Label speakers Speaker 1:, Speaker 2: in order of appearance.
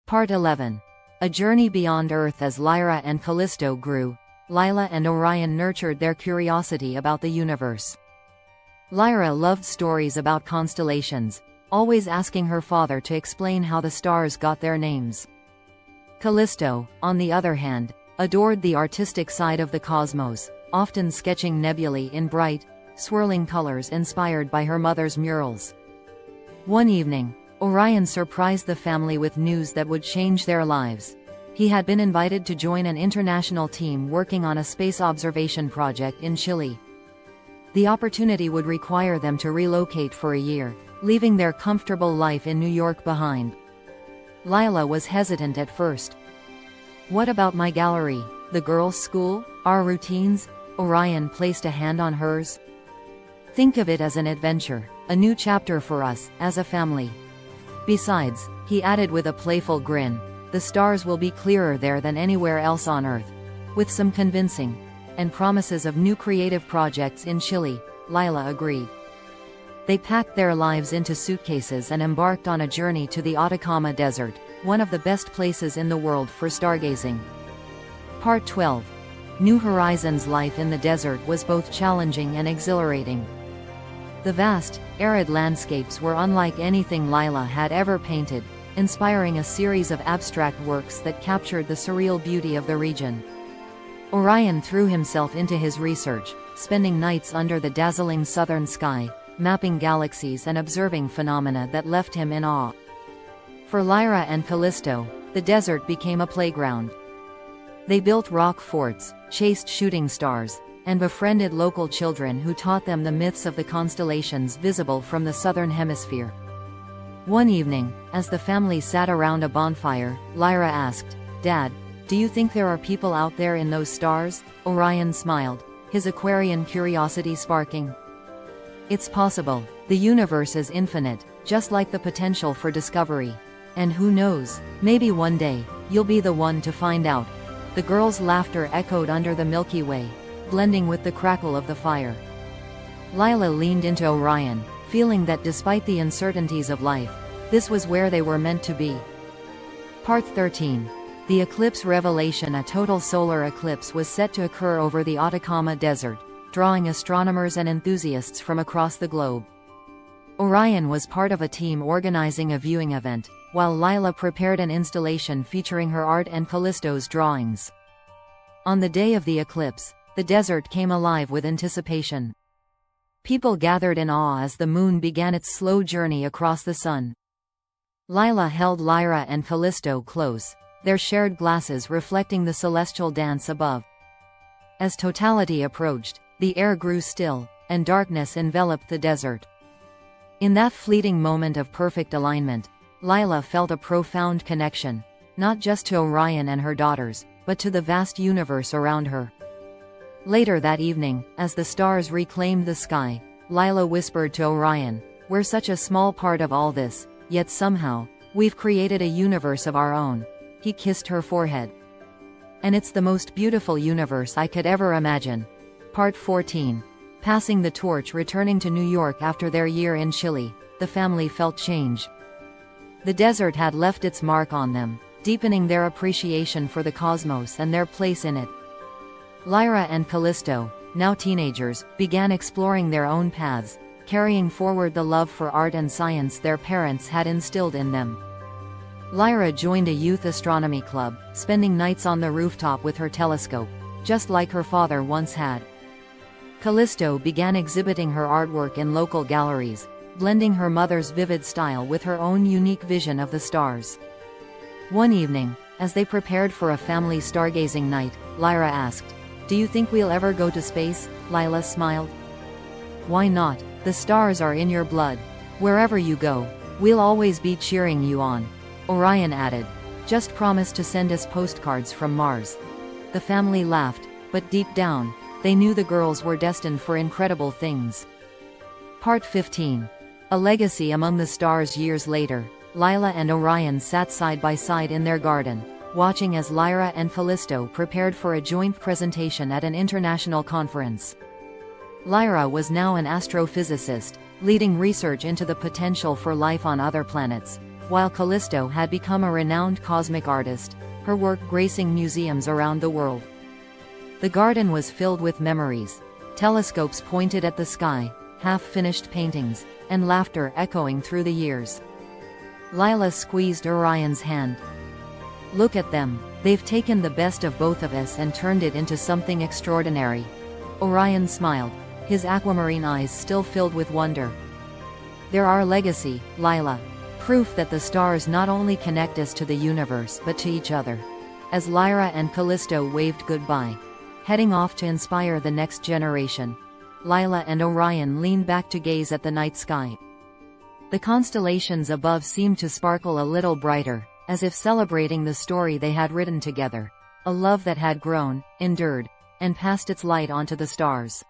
Speaker 1: Part 11. A Journey Beyond Earth. As Lyra and Callisto grew, Lila and Orion nurtured their curiosity about the universe. Lyra loved stories about constellations, always asking her father to explain how the stars got their names. Callisto, on the other hand, adored the artistic side of the cosmos, often sketching nebulae in bright, swirling colors inspired by her mother's murals. One evening, Orion surprised the family with news that would change their lives. He had been invited to join an international team working on a space observation project in Chile. The opportunity would require them to relocate for a year, leaving their comfortable life in New York behind. Lila was hesitant at first. "What about my gallery, the girls' school, our routines?" Orion placed a hand on hers. "Think of it as an adventure, a new chapter for us, as a family. Besides," he added with a playful grin, "the stars will be clearer there than anywhere else on Earth." With some convincing and promises of new creative projects in Chile, Lila agreed. They packed their lives into suitcases and embarked on a journey to the Atacama Desert, one of the best places in the world for stargazing. Part 12. New Horizons. Life in the desert was both challenging and exhilarating. The vast, arid landscapes were unlike anything Lila had ever painted, inspiring a series of abstract works that captured the surreal beauty of the region. Orion threw himself into his research, spending nights under the dazzling southern sky, mapping galaxies and observing phenomena that left him in awe. For Lyra and Callisto, the desert became a playground. They built rock forts, chased shooting stars, and befriended local children who taught them the myths of the constellations visible from the southern hemisphere. One evening, as the family sat around a bonfire, Lyra asked, "Dad, do you think there are people out there in those stars?" Orion smiled, his Aquarian curiosity sparking. "It's possible. The universe is infinite, just like the potential for discovery. And who knows, maybe one day, you'll be the one to find out." The girls' laughter echoed under the Milky Way, blending with the crackle of the fire. Lila leaned into Orion, feeling that despite the uncertainties of life, this was where they were meant to be. Part 13. The eclipse revelation. A total solar eclipse was set to occur over the Atacama Desert, drawing astronomers and enthusiasts from across the globe. Orion was part of a team organizing a viewing event, while Lila prepared an installation featuring her art and Callisto's drawings. On the day of the eclipse, the desert came alive with anticipation. People gathered in awe as the moon began its slow journey across the sun. Lila held Lyra and Callisto close, their shared glasses reflecting the celestial dance above. As totality approached, the air grew still, and darkness enveloped the desert. In that fleeting moment of perfect alignment, Lila felt a profound connection, not just to Orion and her daughters, but to the vast universe around her. Later that evening, as the stars reclaimed the sky, Lila whispered to Orion, "We're such a small part of all this, yet somehow, we've created a universe of our own." He kissed her forehead. "And it's the most beautiful universe I could ever imagine." Part 14. Passing the torch. Returning to New York after their year in Chile, the family felt change. The desert had left its mark on them, deepening their appreciation for the cosmos and their place in it. Lyra and Callisto, now teenagers, began exploring their own paths, carrying forward the love for art and science their parents had instilled in them. Lyra joined a youth astronomy club, spending nights on the rooftop with her telescope, just like her father once had. Callisto began exhibiting her artwork in local galleries, blending her mother's vivid style with her own unique vision of the stars. One evening, as they prepared for a family stargazing night, Lyra asked, "Do you think we'll ever go to space?" Lila smiled. "Why not? The stars are in your blood. Wherever you go, we'll always be cheering you on." Orion added, "Just promise to send us postcards from Mars." The family laughed, but deep down, they knew the girls were destined for incredible things. Part 15. A Legacy. Among the stars. Years later, Lila and Orion sat side by side in their garden, watching as Lyra and Callisto prepared for a joint presentation at an international conference. Lyra was now an astrophysicist, leading research into the potential for life on other planets, While Callisto had become a renowned cosmic artist, her work gracing museums around the world. The garden was filled with memories, telescopes pointed at the sky, half-finished paintings, and laughter echoing through the years. Lila squeezed Orion's hand. "Look at them, they've taken the best of both of us and turned it into something extraordinary." Orion smiled, his aquamarine eyes still filled with wonder. "They're our legacy, Lila. Proof that the stars not only connect us to the universe but to each other." As Lyra and Callisto waved goodbye, heading off to inspire the next generation, Lila and Orion leaned back to gaze at the night sky. The constellations above seemed to sparkle a little brighter, as if celebrating the story they had written together, a love that had grown, endured, and passed its light onto the stars.